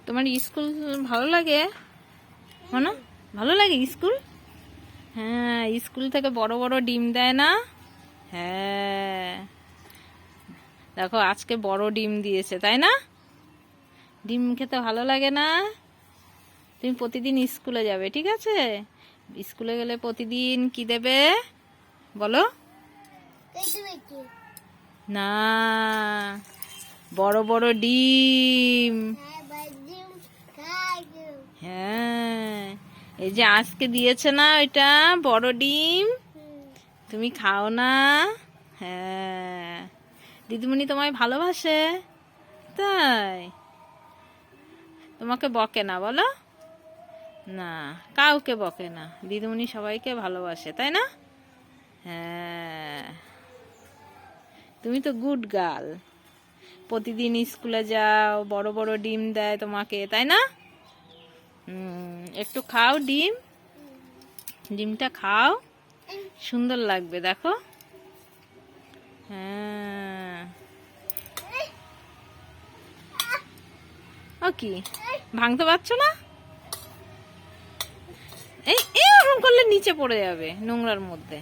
তোমার স্কুল ভালো লাগে? মানো ভালো লাগে স্কুল? হ্যাঁ, স্কুল থেকে বড় বড় ডিম দেয় না? হ্যাঁ, দেখো আজকে বড় ডিম দিয়েছে, তাই না? ডিম খেতে ভালো লাগে না? তুমি প্রতিদিন স্কুলে যাবে, ঠিক আছে? স্কুলে গেলে প্রতিদিন কি দেবে বলো? না, বড় বড় ডিম। হ্যাঁ, এই যে আজকে দিয়েছে না ওইটা বড় ডিম, তুমি খাও না? হ্যাঁ, দিদিমণি তোমায় ভালোবাসে, তাই? তোমাকে বকে না বলো? না, কাউকে বকে না, দিদিমণি সবাইকে ভালোবাসে, তাই না? হ্যাঁ, তুমি তো গুড গার্ল। প্রতিদিন স্কুলে যাও, বড় বড় ডিম দেয় তোমাকে, তাই না? একটু খাও ডিম, ডিমটা খাও, সুন্দর লাগবে দেখো। হ্যাঁ, ও কি ভাঙতে পারছো না? এই এরকম করলে নিচে পড়ে যাবে নোংরার মধ্যে।